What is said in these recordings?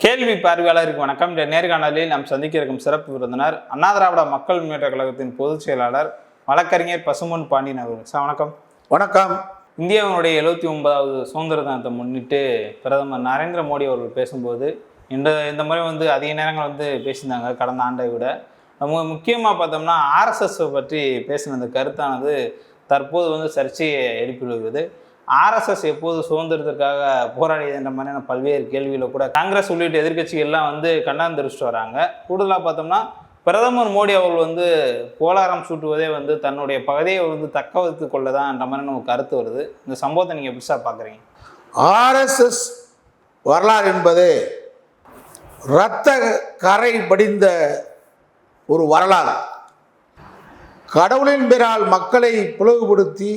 கேள்வி பார்வையாளருக்கு வணக்கம். இந்த நேர்காணலில் நாம் சந்திக்க இருக்கும் சிறப்பு விருந்தினர் அண்ணா திராவிட மக்கள் முன்னேற்ற கழகத்தின் பொதுச் செயலாளர் வழக்கறிஞர் பசும்பொன் பாண்டியன் அவர்கள். சார் வணக்கம். வணக்கம். இந்தியாவினுடைய 79வது சுதந்திர தினத்தை முன்னிட்டு பிரதமர் நரேந்திர மோடி அவர்கள் பேசும்போது இந்த முறை அதிக நேரங்கள் பேசியிருந்தாங்க கடந்த ஆண்டை விட. முக்கியமாக பார்த்தோம்னா ஆர்எஸ்எஸ் பற்றி பேசின அந்த கருத்தானது தற்போது சர்ச்சையை எழுப்பி வருகிறது. ஆர்எஸ்எஸ் எப்போது சுதந்திரத்திற்காக போராடியது என்ற மாதிரியான பல்வேறு கேள்விகளை கூட காங்கிரஸ் உள்ளிட்ட எதிர்கட்சிகள்லாம் கண்டனம் தெரிவிச்சுட்டு வராங்க. கூடுதலாக பார்த்தோம்னா பிரதமர் மோடி அவர்கள் போலாரம் சூட்டுவதே தன்னுடைய பகுதியை தக்க வைத்து கொள்ளதான் என்ற மாதிரியான ஒரு கருத்து வருது. இந்த சம்பவத்தை நீங்கள் எப்படி சார் பார்க்குறீங்க? ஆர்எஸ்எஸ் வரலாறு என்பது இரத்த கரை படிந்த ஒரு வரலாறு. கடவுளின் பெயரால் மக்களை பிளவுபடுத்தி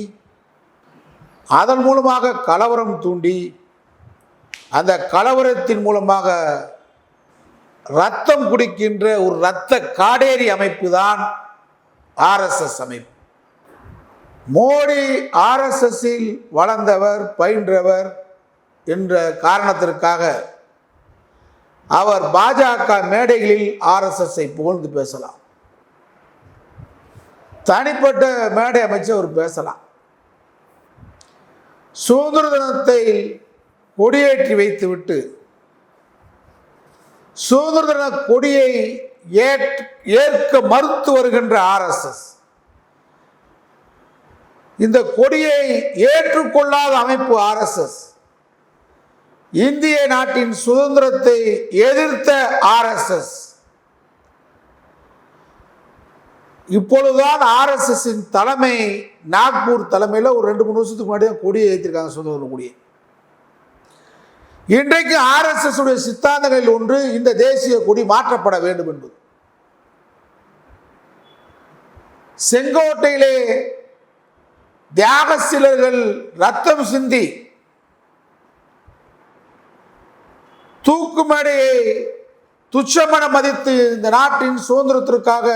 அதன் மூலமாக கலவரம் தூண்டி அந்த கலவரத்தின் மூலமாக இரத்தம் குடிக்கின்ற ஒரு இரத்த காடேரி அமைப்பு தான் ஆர்எஸ்எஸ் அமைப்பு. மோடி ஆர்எஸ்எஸ்ஸில் வளர்ந்தவர், பயின்றவர் என்ற காரணத்திற்காக அவர் பாஜக மேடைகளில் ஆர்எஸ்எஸ்ஸை புகழ்ந்து பேசலாம், தனிப்பட்ட மேடை அமைச்சு அவர் பேசலாம். சுதந்திர தினத்தை கொடியேற்றி வைத்துவிட்டு சுதந்திர தின கொடியை ஏற்க மறுத்து வருகின்ற ஆர்எஸ்எஸ் இந்த கொடியை ஏற்றுக்கொள்ளாத அமைப்பு ஆர்எஸ்எஸ், இந்திய நாட்டின் சுதந்திரத்தை எதிர்த்த ஆர்எஸ்எஸ், இப்பொழுதுதான் ஆர்எஸ்எஸ்ஸின் தலைமை நாக்பூர் தலைமையில் ஒரு 2-3 வருஷத்துக்கு முன்னாடி கொடியை ஏற்றிருக்காங்க, சுதந்திர கொடியை. இன்றைக்கு ஆர்எஸ்எஸ் உடைய சித்தாந்தங்களில் ஒன்று இந்த தேசிய கொடி மாற்றப்பட வேண்டும் என்பது. செங்கோட்டையிலே தியாகசீலர்கள் ரத்தம் சிந்தி தூக்குமேடையை துச்சமென மதித்து இந்த நாட்டின் சுதந்திரத்திற்காக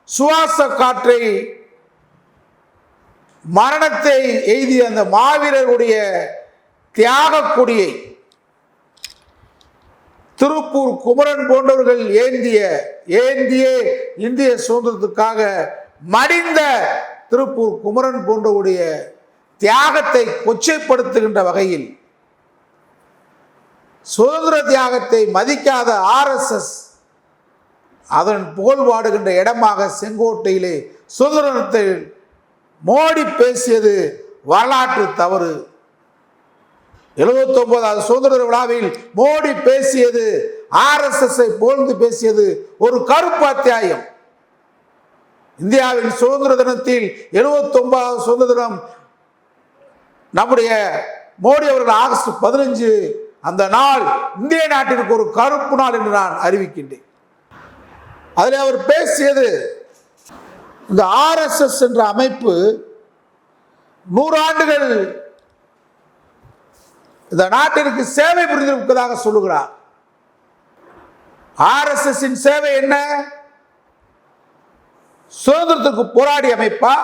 சுவாச காற்றை மரணத்தை எய்திய அந்த மாவீரருடைய தியாக கொடியை திருப்பூர் குமரன் போன்றவர்கள் ஏந்திய இந்திய சுதந்திரத்துக்காக மடிந்த திருப்பூர் குமரன் போன்றவருடைய தியாகத்தை கொச்சைப்படுத்துகின்ற வகையில் சுதந்திர தியாகத்தை மதிக்காத ஆர்எஸ்எஸ் அதன் புகழ் பாடுகின்ற இடமாக செங்கோட்டையிலே சுதந்திரத்தை மோடி பேசியது வரலாற்று தவறு. 79வது சுதந்திர விழாவில் மோடி பேசியது, ஆர்எஸ்எஸ்ஸை புகழ்ந்து பேசியது ஒரு கருப்பு அத்தியாயம். இந்தியாவின் சுதந்திர தினத்தில் 79வது சுதந்திர தினம் நம்முடைய மோடி அவர்கள் ஆகஸ்ட் 15 அந்த நாள் இந்திய நாட்டிற்கு ஒரு கருப்பு நாள் என்று நான் அறிவிக்கின்றேன். அதில் அவர் பேசியது, இந்த ஆர்எஸ்எஸ் என்ற அமைப்பு 100 ஆண்டுகள் இந்த நாட்டிற்கு சேவை புரிந்திருப்பதாக சொல்லுகிறார். ஆர்எஸ்எஸ்ஸின் சேவை என்ன? சுதந்திரத்திற்கு போராடிய அமைப்பா?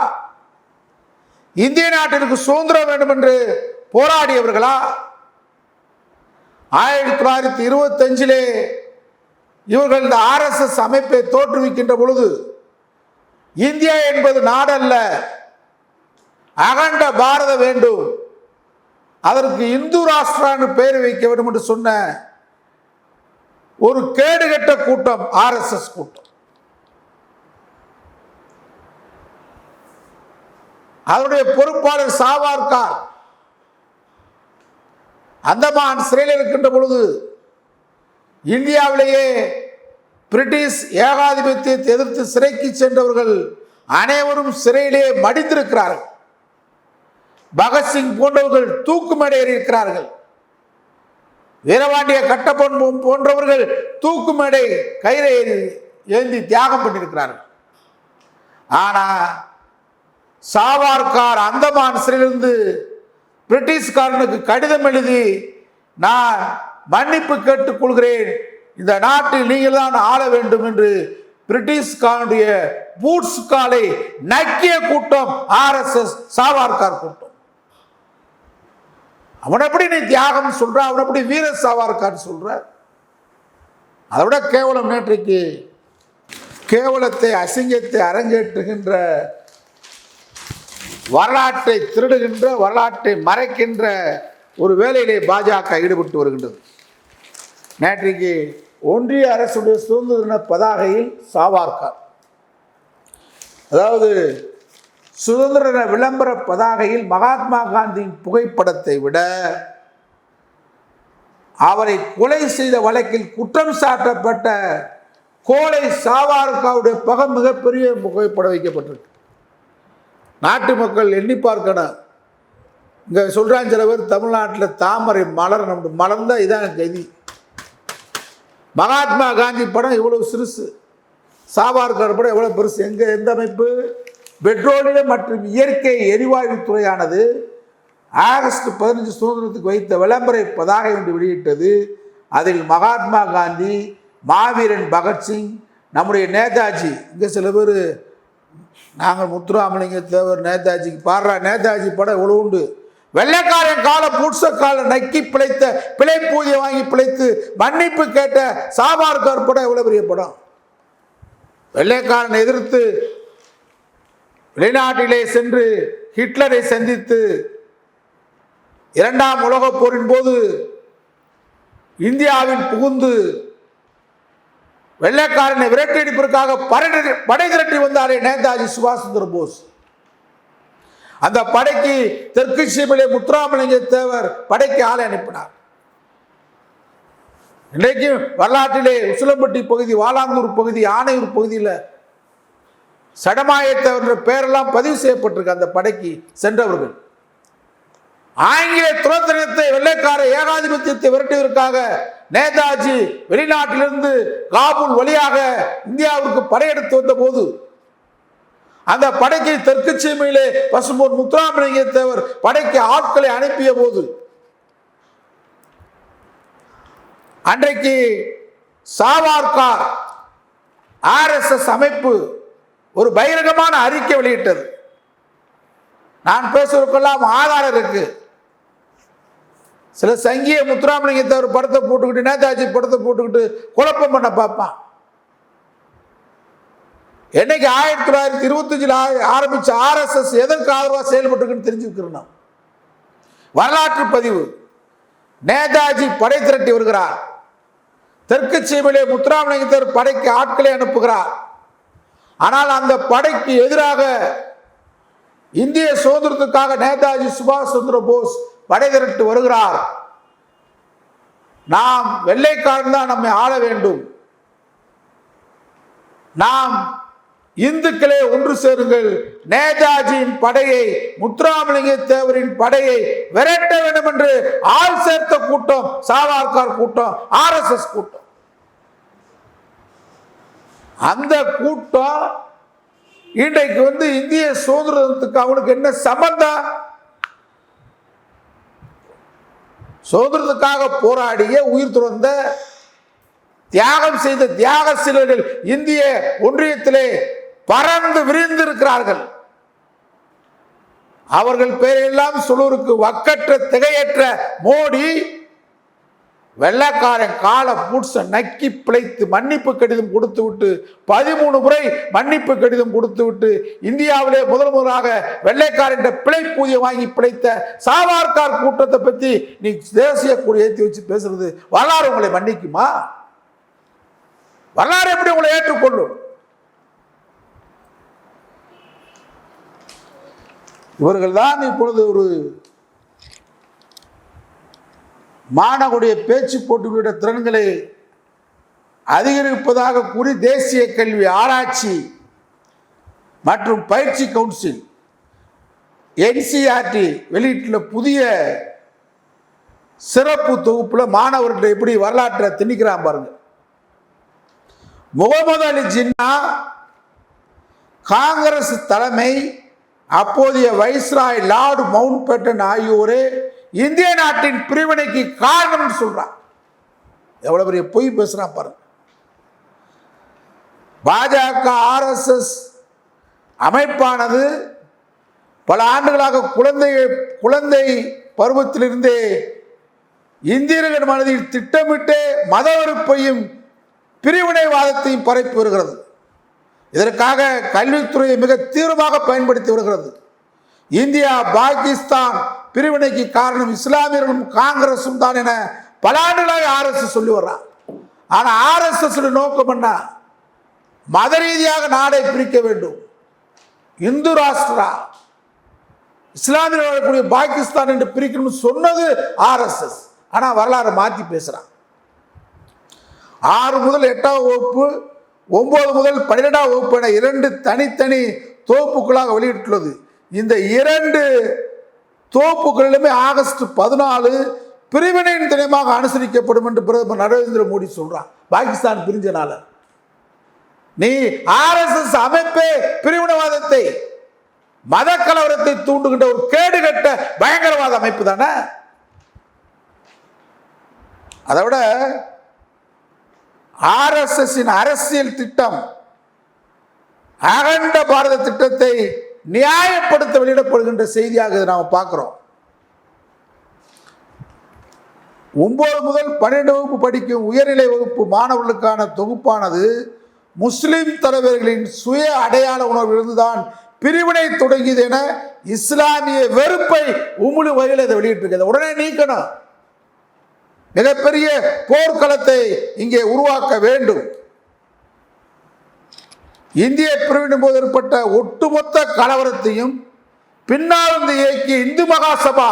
இந்திய நாட்டிற்கு சுதந்திரம் வேண்டும் என்று போராடியவர்களா? 1925 இவர்கள் இந்த ஆர்எஸ்எஸ் அமைப்பை தோற்றுவிக்கின்ற பொழுது இந்தியா என்பது நாடல்ல, அகண்ட பாரத வேண்டும், அதற்கு இந்து ராஷ்டிரான்னு பெயர் வைக்க வேண்டும் என்று சொன்ன ஒரு கேடுகட்ட கூட்டம் ஆர்எஸ்எஸ் கூட்டம். அதனுடைய பொறுப்பாளர் சாவர்கர் அந்தமான் சிறையில் இருக்கின்ற பொழுது இந்தியாவிலேயே பிரிட்டிஷ் ஏகாதிபத்தியத்தை எதிர்த்து சிறைக்கு சென்றவர்கள் அனைவரும் சிறையிலே மடிந்திருக்கிறார்கள். பகத்சிங் போன்றவர்கள் தூக்கு மேடையில் இருக்கிறார்கள். வீரபாண்டிய கட்டபொம்மன் போன்றவர்கள் தூக்கு மேடை கயிறை ஏந்தி தியாகம் பண்ணியிருக்கிறார்கள். ஆனால் சாவர்கர் அந்தமான் சிறையிலிருந்து பிரிட்டிஷ்காரனுக்கு கடிதம் எழுதி, நான் மன்னிப்பு கேட்டுக் கொள்கிறேன், இந்த நாட்டில் நீங்கள் தான் ஆள வேண்டும் என்று பிரிட்டிஷ்காரனுடைய பூட்ஸ் காலை நக்கிய கூட்டம் ஆர்எஸ்எஸ் சாவர்கர் கூட்டம். அவன் எப்படி நீ தியாகம் சொல்ற, அவன் எப்படி வீர சாவர்கர் சொல்ற? அதை விட கேவலம் நேற்றைக்கு கேவலத்தை அசிங்கத்தை அரங்கேற்றுகின்ற வரலாற்றை திருடுகின்ற வரலாற்றை மறைக்கின்ற ஒரு வேலையிலே பாஜக ஈடுபட்டு வருகின்றது. நேற்றைக்கு ஒன்றிய அரசுடைய சுதந்திர தின பதாகையில் சாவார்கர், அதாவது சுதந்திர தின விளம்பர பதாகையில் மகாத்மா காந்தியின் புகைப்படத்தை விட அவரை கொலை செய்த வழக்கில் குற்றம் சாட்டப்பட்ட கோலை சாவார்கருடைய பகம் மிகப்பெரிய புகைப்படம் வைக்கப்பட்டிருக்கு. நாட்டு மக்கள் எண்ணி பார்க்கணும். இங்கே சொல்கிறாங்க சில பேர், தமிழ்நாட்டில் தாமரை மலர்ந்தால் இதான் கதி. மகாத்மா காந்தி படம் இவ்வளவு சிறுசு, சாவார்கர் படம் எவ்வளோ பெருசு. எந்த அமைப்பு? பெட்ரோலியம் மற்றும் இயற்கை எரிவாயு துறையானது ஆகஸ்ட் 15 சுதந்திரத்துக்கு வைத்த விளம்பர பதாகை ஒன்று வெளியிட்டது. அதில் மகாத்மா காந்தி, மாவீரன் பகத்சிங், நம்முடைய நேதாஜி, இங்கே சில பேர் நாங்கள் முத்துராமலிங்க தேவர் நேதாஜிக்கு பாடுறா, நேதாஜி படம் எவ்வளோ உண்டு. வெள்ளைக்காரன் கால பூட்ச கால நக்கி பிழைத்த பிழை பூஜை வாங்கி பிழைத்து மன்னிப்பு கேட்ட சாவார்கர் படம் எவ்வளோ பெரிய படம். வெள்ளைக்காரனை எதிர்த்து வெளிநாட்டிலே சென்று ஹிட்லரை சந்தித்து இரண்டாம் உலகப் போரின் போது இந்தியாவில் புகுந்து வெள்ளைக்காரனை விரட்டியடிப்பதற்காக படை திரட்டி வந்தாரே நேதாஜி சுபாஷ் சந்திர போஸ். அந்த படைக்கு தெற்கு சீமையிலே முத்துராமலிங்க தேவர் படைக்கு ஆளை அனுப்பினார். இன்றைக்கு வரலாற்றிலே உசிலம்பட்டி பகுதி, வாலாங்கூர் பகுதி, ஆனையூர் பகுதியில் சடமாயத்தவர் பெயரெல்லாம் பதிவு செய்யப்பட்டிருக்கு. அந்த படைக்கு சென்றவர்கள் ஆங்கில துரதிரத்தை வெள்ளைக்கார ஏகாதிபத்தியத்தை விரட்டுவதற்காக நேதாஜி வெளிநாட்டிலிருந்து காபூல் வழியாக இந்தியாவுக்கு படையெடுத்து வந்த போது அந்த படைக்கு தெற்கு சீமையிலே பசும்பொன் முத்துராமலிங்க தேவர் படைக்கு ஆட்களை அனுப்பிய போது அன்றைக்கு சாவார்கர் RSS அமைப்பு ஒரு பகிரங்கமான அறிக்கை வெளியிட்டது. நான் பேசுவதற்கெல்லாம் ஆதாரம் இருக்கு. சில சங்கிய முத்துராமலிங்க தேவர் படத்தை போட்டுக்கிட்டு நேதாஜி படத்தை போட்டுக்கிட்டு குழப்பம் பண்ண பார்ப்பான். என்னைக்கு 1925 ஆரம்பிச்ச RSS எதற்கு ஆதரவாக செயல்பட்டு தெரிஞ்சுக்கிறோம். வரலாற்று பதிவு. நேதாஜி படை திரட்டி வருகிறார். தெற்கு சீமையிலே முத்துராமலிங்க தேவர் படைக்கு ஆட்களை அனுப்புகிறார். ஆனால் அந்த படைக்கு எதிராக இந்திய சுதந்திரத்துக்காக நேதாஜி சுபாஷ் சந்திர போஸ் படை திரட்டு வருகிறார். நாம் வெள்ளைக்காரன் தான் நம்மை ஆள வேண்டும், நாம் இந்துக்களே ஒன்று சேருங்கள், நேதாஜியின் படையை முத்துராமலிங்க தேவரின் படையை விரட்ட வேண்டும் என்று ஆள் சேர்த்த கூட்டம் சாவார்கர் கூட்டம், RSS கூட்டம். அந்த கூட்டம் இன்றைக்கு இந்திய சுதந்திரத்துக்கு அவனுக்கு என்ன சம்பந்தம்? சுதந்திரத்துக்காக போராடிய உயிர் துறந்த தியாகம் செய்த தியாகசீலர்கள் இந்திய ஒன்றியத்திலே பறந்து விரிந்து இருக்கிறார்கள். அவர்கள் பெயரெல்லாம் சொல்லுவதற்கு வக்கற்ற திகையற்ற மோடி வெள்ளைக்காரன் கால பூட்ஸ நக்கி பிழைத்து மன்னிப்பு கடிதம் கொடுத்து விட்டு 13 முறை மன்னிப்பு கடிதம் கொடுத்து விட்டு இந்தியாவிலே முதலாக வெள்ளைக்காரன் பிழை பூஜை வாங்கி பிழைத்த சாவார்கர் கூட்டத்தை பற்றி நீ தேசிய கொடி ஏற்றி வச்சு பேசுறது வரலாறு உங்களை மன்னிக்குமா? வரலாறு எப்படி உங்களை ஏற்றுக்கொள்ளும்? இவர்கள் தான் இப்பொழுது ஒரு மாணவருடைய பேச்சு போட்டிகளுடைய திறன்களை அதிகரிப்பதாக கூறி தேசிய கல்வி ஆராய்ச்சி மற்றும் பயிற்சி கவுன்சில் NCERT வெளியிட்டுள்ள புதிய சிறப்பு தொகுப்புல மாணவர்களை எப்படி வரலாற்றை திணிக்கிறான் பாருங்க. முகமது அலி ஜின்னா காங்கிரஸ் தலைமை, அப்போதைய வைஸ்ராய் லார்டு மவுண்ட் பேட்டன் ஆகியோரே இந்திய நாட்டின் பிரிவினைக்கு காரணம் சொல்றான். எவ்வளவு பெரிய பொய் பேசுறான் பாருங்க. பாஜக RSS அமைப்பானது பல ஆண்டுகளாக குழந்தை பருவத்திலிருந்தே இந்தியர்கள் மனதில் திட்டமிட்டு மத வெறுப்பையும் பிரிவினைவாதத்தையும் பரப்பி வருகிறது. இதற்காக கல்வித்துறையை மிக தீவிரமாக பயன்படுத்தி வருகிறது. இந்தியா பாகிஸ்தான் பிரிவினைக்கு காரணம் இஸ்லாமியர்களும் காங்கிரசும் தான் என பல ஆண்டுகளாக RSS சொல்லி வர்றான். ஆனா RSS நோக்கம் என்ன? மத ரீதியாக நாடை பிரிக்க வேண்டும். இந்து ராஷ்டிரா இஸ்லாமியர்கள் வாழக்கூடிய பாகிஸ்தான் என்று பிரிக்கணும்னு சொன்னது RSS. ஆனா வரலாறு மாற்றி பேசுறான். 6 முதல் 8ஆம் வகுப்பு, 9 முதல் 12ஆம் வகுப்பு என 2 தனித்தனி தொகுப்புகளாக வெளியிட்டுள்ளது. இந்த 2 தொகுப்புகளிலுமே ஆகஸ்ட் 14 பிரிவினையின் தினமாக அனுசரிக்கப்படும் என்று பிரதமர் நரேந்திர மோடி சொல்றான். பாகிஸ்தான் பிரிஞ்சனால நீ RSS அமைப்பே பிரிவினைவாதத்தை, மத கலவரத்தை தூண்டுகின்ற ஒரு கேடுகட்ட பயங்கரவாத அமைப்பு தானே. அதை விட RSS அரசியல் திட்டம் அகண்ட பாரத திட்டத்தை நியாயப்படுத்த வெளியிடப்படுகின்ற செய்தியாக நாம் பார்க்கிறோம். 9 முதல் 12 வகுப்பு படிக்கும் உயர்நிலை வகுப்பு மாணவர்களுக்கான தொகுப்பானது முஸ்லிம் தலைவர்களின் சுய அடையாள உணர்விலிருந்துதான் பிரிவினை தொடங்கியது என இஸ்லாமிய வெறுப்பை உமிழ் வகையில் அதை வெளியிட்டிருக்கிறது. உடனே நீக்கணும். மிகப்பெரிய போர்க்களத்தை இங்கே உருவாக்க வேண்டும். இந்திய பிரிவினை போது ஏற்பட்ட ஒட்டுமொத்த கலவரத்தையும் பின்னாலிருந்து இயக்கிய இந்து மகாசபா,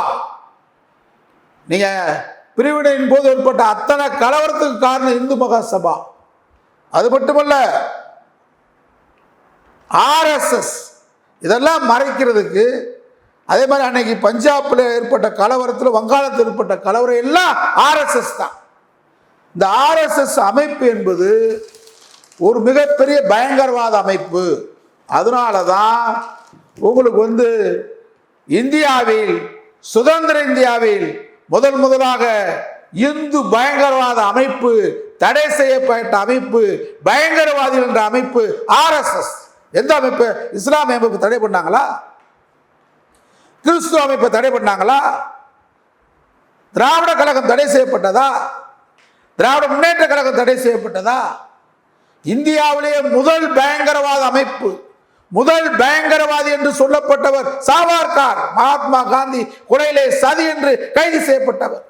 நீங்க பிரிவினையின் போது ஏற்பட்ட அத்தனை கலவரத்துக்கு காரணம் இந்து மகாசபா. அது மட்டுமல்ல, RSS இதெல்லாம் மறைக்கிறதுக்கு, அதே மாதிரி அன்னைக்கு பஞ்சாப்ல ஏற்பட்ட கலவரத்தில், வங்காளத்தில் ஏற்பட்ட கலவரம் எல்லாம் RSS தான். இந்த RSS அமைப்பு என்பது ஒரு மிகப்பெரிய பயங்கரவாத அமைப்பு. அதனால தான் உங்களுக்கு இந்தியாவில், சுதந்திர இந்தியாவில் முதலாக இந்து பயங்கரவாத அமைப்பு, தடை செய்யப்பட்ட அமைப்பு, பயங்கரவாதிகள் என்ற அமைப்பு RSS. எந்த அமைப்பு? இஸ்லாமிய அமைப்பு தடை பண்ணாங்களா? கிறிஸ்துவ அமைப்பை தடை பண்ணாங்களா? திராவிட கழகம் தடை செய்யப்பட்டதா? திராவிட முன்னேற்ற கழகம் தடை செய்யப்பட்டதா? இந்தியாவிலேயே முதல் பயங்கரவாத அமைப்பு, முதல் பயங்கரவாதி என்று சொல்லப்பட்டவர் சாவர்கர். மகாத்மா காந்தி கொலையிலே சதி என்று கைது செய்யப்பட்டவர்,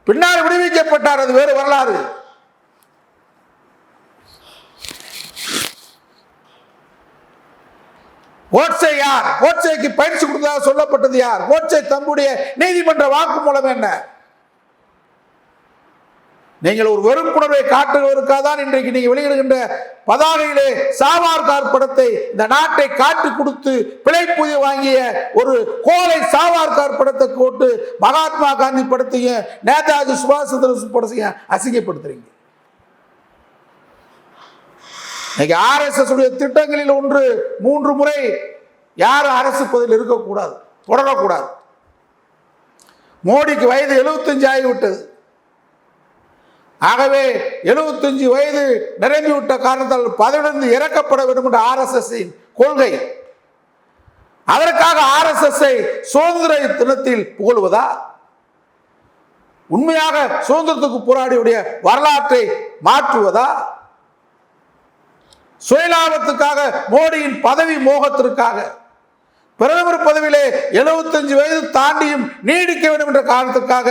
பின்னால் விடுவிக்கப்பட்டார். அது வேறு வரலாறு. கோட்சே யார்? கோட்சேக்கு பயிற்சி கொடுத்ததாக சொல்லப்பட்டது யார்? கோட்சே தம்முடைய நீதிமன்ற வாக்குமூலம் என்ன? நீங்கள் ஒரு வெறுப்புணர்வை காட்டுவதற்காக இன்றைக்கு நீங்க வெளியிடுகின்ற பதாகையிலே சாவர்கர் படத்தை, இந்த நாட்டை காட்டி கொடுத்து பிழைப்புதிய வாங்கிய ஒரு கோலை சாவர்கர் படத்தை போட்டு மகாத்மா காந்தி படத்தையும் நேதாஜி சுபாஷ் சந்திர படத்தையும் அசிங்கப்படுத்துறீங்க. RSS உடைய திட்டங்களில் ஒன்று, 3 முறை யாரும் அரசு பதவியில் இருக்கக்கூடாது, தொடரக்கூடாது. மோடிக்கு வயது 75 ஆகிவிட்டது. ஆகவே 75 வயது நிரம்பிவிட்ட காரணத்தால் பதவியிலிருந்து இறக்கப்பட வேண்டும் என்ற RSS கொள்கை. அதற்காக RSS சுதந்திர தினத்தில் புகழ்வதா? உண்மையாக சுதந்திரத்துக்கு போராடியுடைய வரலாற்றை மாற்றுவதா? சுயலாபத்துக்காக, மோடியின் பதவி மோகத்திற்காக, பிரதமர் பதவியிலே 75 வயது தாண்டியும் நீடிக்க வேண்டும் என்ற காரணத்துக்காக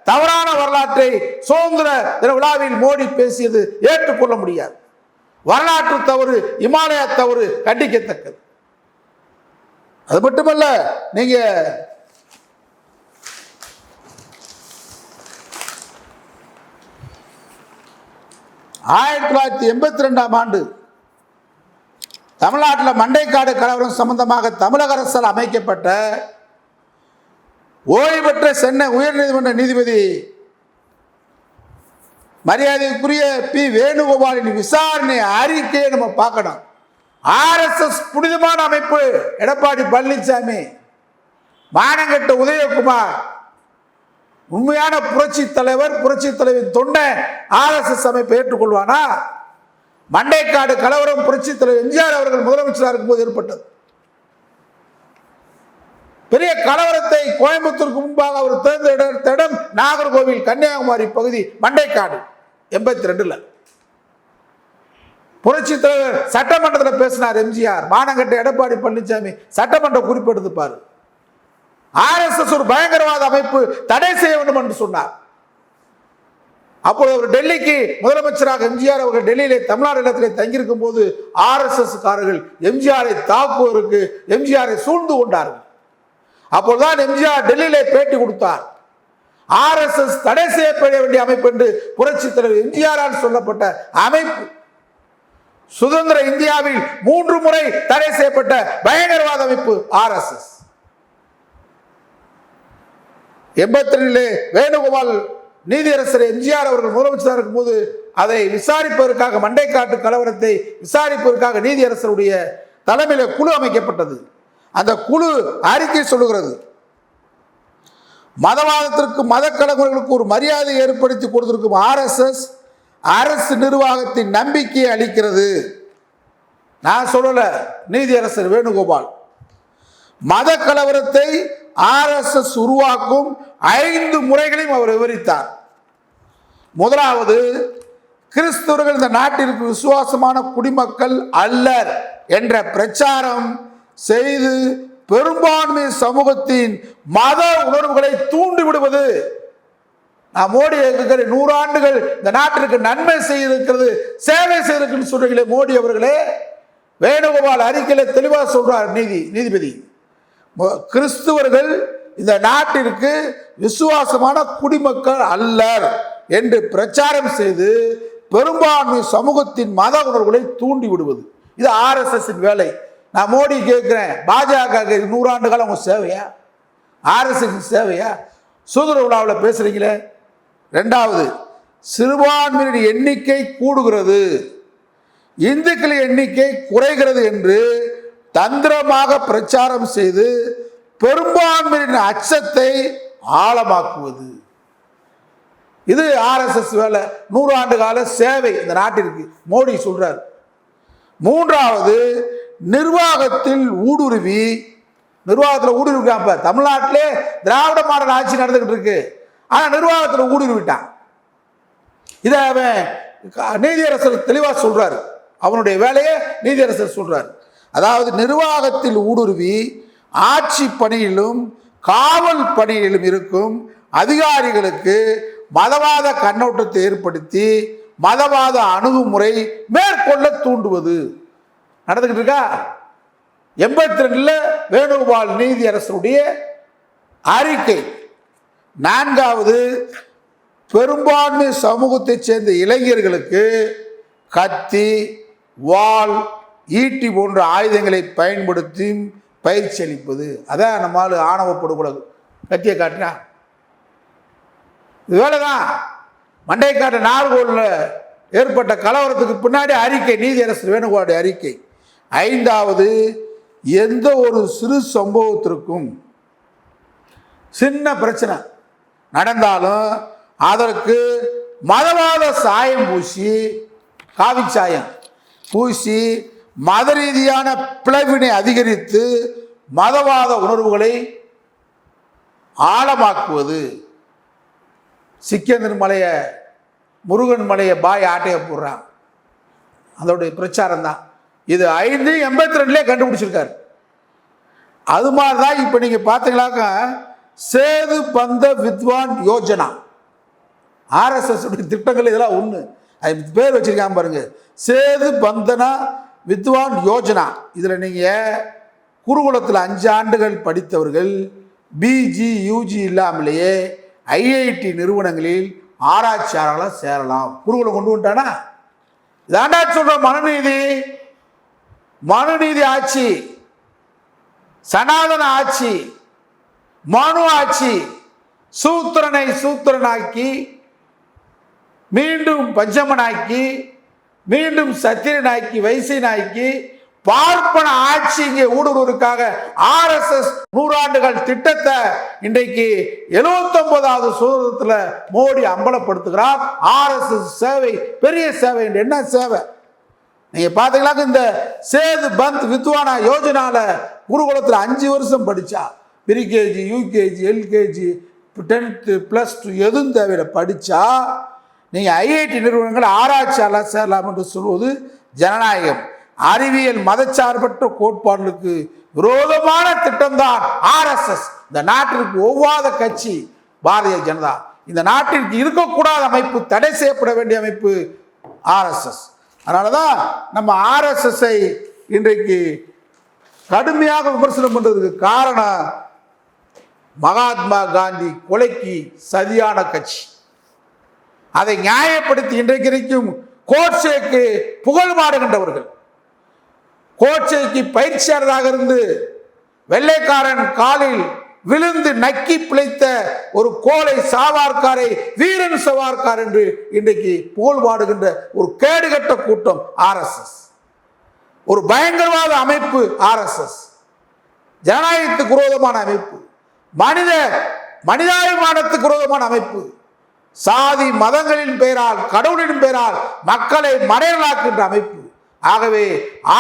தவறான வரலாற்றை சுதந்திர தின விழாவில் மோடி பேசியது ஏற்றுக்கொள்ள முடியாது. வரலாற்று தவறு, இமாலய தவறு, கண்டிக்கத்தக்கது. அது மட்டுமல்ல, நீங்க 1982ஆம் ஆண்டு தமிழ்நாட்டில் மண்டைக்காடு கலவரம் சம்பந்தமாக தமிழக அரசால் அமைக்கப்பட்ட ஓய்வு பெற்ற சென்னை உயர்நீதிமன்ற நீதிபதி மரியாதைக்குரிய பி. வேணுகோபாலின் விசாரணை அறிக்கையை நம்ம பார்க்கணும். RSS புனிதமான அமைப்பு. எடப்பாடி பழனிசாமி, மானங்கெட்ட உதயகுமார், உண்மையான புரட்சி தலைவர், புரட்சி தலைவர் தொண்டை RSS அமைப்பை ஏற்றுக்கொள்வானா? மண்டைக்காடு கலவரம் புரட்சி தலைவர் எம்ஜிஆர் அவர்கள் முதலமைச்சராக இருக்கும்போது ஏற்பட்டது. பெரிய கலவரத்தை கோயம்புத்தூருக்கு முன்பாக அவர் தேர்ந்தெடுத்த இடம் நாகர்கோவில், கன்னியாகுமரி பகுதி மண்டைக்காடு 82. புரட்சி தலைவர் சட்டமன்றத்தில் பேசினார் எம்ஜிஆர். மானங்கட்ட எடப்பாடி பழனிசாமி சட்டமன்ற குறிப்பு எடுத்துப்பார். RSS ஒரு பயங்கரவாத அமைப்பு, தடை செய்ய வேண்டும் என்று சொன்னார். அப்போது அவர் டெல்லிக்கு முதலமைச்சராக எம்ஜிஆர் அவர்கள் டெல்லியிலே தமிழ்நாடு இடத்திலே தங்கியிருக்கும் போது RSS காரர்கள் எம்ஜிஆரை தாக்குவதற்கு எம்ஜிஆரை சூழ்ந்து கொண்டார்கள். அப்போதுதான் எம்ஜிஆர் டெல்லியிலே பேட்டி கொடுத்தார். RSS தடை செய்யப்பட வேண்டிய அமைப்பு என்று புரட்சி தலைவர் எம்ஜிஆரால் சொல்லப்பட்ட அமைப்பு. சுதந்திர இந்தியாவில் 3 முறை தடை செய்யப்பட்ட பயங்கரவாத அமைப்பு RSS. 82 வேணுகோபால் நீதியரசர் எம்ஜிஆர் அவர்கள் முதலமைச்சராக இருக்கும் போது அதை விசாரிப்பதற்காக, மண்டைக்காட்டு கலவரத்தை விசாரிப்பதற்காக நீதியரசருடைய தலைமையில் குழு அமைக்கப்பட்டது. அந்த குழு அறிக்கை சொல்லுகிறது, மதவாதத்திற்கு மத கலவரங்களுக்கு ஒரு மரியாதை ஏற்படுத்தி கொடுத்திருக்கும் RSS அரசு நிர்வாகத்தின் நம்பிக்கையை அளிக்கிறது. நான் சொல்லல, நீதியரசர் வேணுகோபால். மத கலவரத்தை RSS உருவாக்கும் 5 முறைகளையும் அவர் விவரித்தார். முதலாவது, கிறிஸ்தவர்கள் இந்த நாட்டிற்கு விசுவாசமான குடிமக்கள் அல்லர் என்ற பிரச்சாரம் செய்து பெரும்பான்மை சமூகத்தின் மத உணர்வுகளை தூண்டி விடுவது. நான் மோடி 100 ஆண்டுகள் இந்த நாட்டிற்கு நன்மை செய்திருக்கிறது, சேவை செய்திருக்குன்னு சொல்றீங்களே மோடி அவர்களே. வேணுகோபால் அறிக்கையில தெளிவாக சொல்றார் நீதிபதி, கிறிஸ்துவர்கள் இந்த நாட்டிற்கு விசுவாசமான குடிமக்கள் அல்லர் என்று பிரச்சாரம் செய்து பெரும்பான்மை சமூகத்தின் மத உணர்வுகளை தூண்டி விடுவது. இது RSS வேலை. நான் மோடி கேட்கிறேன், பாஜக 100 ஆண்டு காலம் உங்க சேவையா? RSS சேவையா? சுதந்திர விழாவில் பேசுறீங்களே. 2வது, சிறுபான்மையினர் எண்ணிக்கை கூடுகிறது, இந்துக்களின் எண்ணிக்கை குறைகிறது என்று தந்திரமாக பிரச்சாரம் செய்து பெரும்பான்மையின் அச்சத்தை ஆழமாக்குவது. இது RSS வேலை. 100 ஆண்டு கால சேவை இந்த நாட்டிற்கு மோடி சொல்றார். 3வது, நிர்வாகத்தில் ஊடுருவி, நிர்வாகத்தில் ஊடுருவிட்டான். தமிழ்நாட்டிலே திராவிட மாடல் ஆட்சி நடந்துகிட்டு இருக்கு, ஆனா நிர்வாகத்தில் ஊடுருவிட்டான். இதை அவன் நீதியரசர் தெளிவா சொல்றாரு. அவனுடைய வேலையை நீதியரசர் சொல்றார். அதாவது நிர்வாகத்தில் ஊடுருவி ஆட்சி பணியிலும் காவல் பணியிலும் இருக்கும் அதிகாரிகளுக்கு மதவாத கண்ணோட்டத்தை ஏற்படுத்தி மதவாத அணுகுமுறை மேற்கொள்ள தூண்டுவது நடந்துகிட்டு இருக்கா. 82 வேணுகோபால் நீதியரசருடைய அறிக்கை. 4வது, பெரும்பான்மை சமூகத்தை சேர்ந்த இளைஞர்களுக்கு கத்தி, வாள், ஈட்டி போன்ற ஆயுதங்களை பயன்படுத்தி பயிற்சி அளிப்பது. அதான் நம்மால் ஆணவப்படுகூடாது, கத்தியை காட்டினா இது வேலைதான். மண்டைக்காட்டு நாகர்கோவிலில் ஏற்பட்ட கலவரத்துக்கு பின்னாடி அறிக்கை, நீதியரசர் வேணுகோபாலுடைய அறிக்கை. 5வது, எந்த ஒரு சிறு சம்பவத்திற்கும், சின்ன பிரச்சனை நடந்தாலும் அதற்கு மதவாத சாயம் பூசி, காவி சாயம் பூசி மத ரீதியான பிளவினை அதிகரித்து மதவாத உணர்வுகளை ஆழமாக்குவது. சிக்கந்தர் மலைய, முருகன் மலைய பாய் ஆட்டைய போடுறான், அதோடைய பிரச்சாரம் தான் இது. 582 கண்டுபிடிச்சிருக்காரு. அது மாதிரிதான் இப்ப நீங்க பாத்தீங்களாக்க சேது பந்த வித்வான் யோஜனா, RSS திட்டங்கள் இதெல்லாம் ஒண்ணு. அது பேர் வச்சிருக்காங்க பாருங்க, சேது பந்தனா வித்வான் யோஜனா. இதுல நீங்க குருகுலத்தில் 5 ஆண்டுகள் படித்தவர்கள் பிஜி யூஜி இல்லாமலேயே IIT நிறுவனங்களில் ஆராய்ச்சியாளர்களாக சேரலாம். குருகுலம் கொண்டு வந்துட்டானா? இதாண்டா சொல்ற மனுநீதி. மனுநீதி ஆட்சி, சனாதன ஆட்சி, மனு ஆட்சி. சூத்திரனை சூத்திரனாக்கி, மீண்டும் பஞ்சமனாக்கி, மீண்டும் சத்திரனாக்கி, வைசியனாக்கி, பார்ப்பன ஆட்சி இங்கே ஊடுருவதற்காக RSS 100 ஆண்டுகள் திட்டத்தை இன்றைக்கு 79வது சுதந்திரத்தில் மோடி அம்பலப்படுத்துகிறார். RSS சேவை பெரிய சேவை. என்ன சேவை நீங்க பாத்தீங்களா? இந்த சேது பந்த் வித்வானா யோஜனால குருகுலத்தில் 5 வருஷம் படிச்சா, ப்ரீகேஜி, யூகேஜி, எல்கேஜி, 10th +2 எதுவும் தேவையில்லை படிச்சா நீங்க IIT நிறுவனங்கள் ஆராய்ச்சியாளர் சேரலாம் என்று சொல்வது ஜனநாயகம், அறிவியல், மதச்சார்பற்ற கோட்பாடுகளுக்கு விரோதமான திட்டம்தான் ஆர்எஸ்எஸ். இந்த நாட்டிற்கு ஒவ்வாத கட்சி பாரதிய ஜனதா. இந்த நாட்டிற்கு இருக்கக்கூடாத அமைப்பு, தடை செய்யப்பட வேண்டிய அமைப்பு ஆர்எஸ்எஸ். அதனாலதான் நம்ம ஆர்எஸ்எஸ்ஐ இன்றைக்கு கடுமையாக விமர்சனம் பண்றதுக்கு காரணம், மகாத்மா காந்தி கொலைக்கு சரியான கட்சி. அதை நியாயப்படுத்தி இன்றைக்கு கோட்சேக்கு புகழ் பாடுகின்றவர்கள், கோட்சேக்கு பயிற்சியாளராக இருந்து வெள்ளைக்காரன் காலில் விழுந்து நக்கி பிழைத்த ஒரு கோலை சாவார்காரை வீரன் சவார்கார் என்று இன்றைக்கு புகழ் பாடுகின்ற ஒரு கேடுகட்ட கூட்டம் ஆர்எஸ்எஸ். ஒரு பயங்கரவாத அமைப்பு ஆர்எஸ்எஸ். ஜனநாயகத்துக்கு விரோதமான அமைப்பு, மனிதாபிமானத்துக்கு விரோதமான அமைப்பு, சாதி மதங்களின் பெயரால், கடவுளின் பெயரால் மக்களை மடையலாக்குகின்ற அமைப்பு. ஆகவே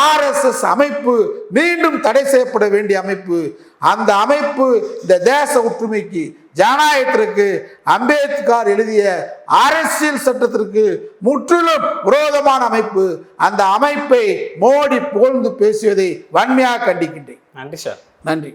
ஆர்எஸ்எஸ் அமைப்பு மீண்டும் தடை செய்யப்பட வேண்டிய அமைப்பு. அந்த அமைப்பு இந்த தேச ஒற்றுமைக்கு, ஜனநாயகத்திற்கு, அம்பேத்கர் எழுதிய அரசியல் சட்டத்திற்கு முற்றிலும் விரோதமான அமைப்பு. அந்த அமைப்பை மோடி புகழ்ந்து பேசுவதை வன்மையாக கண்டிக்கின்றேன். நன்றி சார். நன்றி.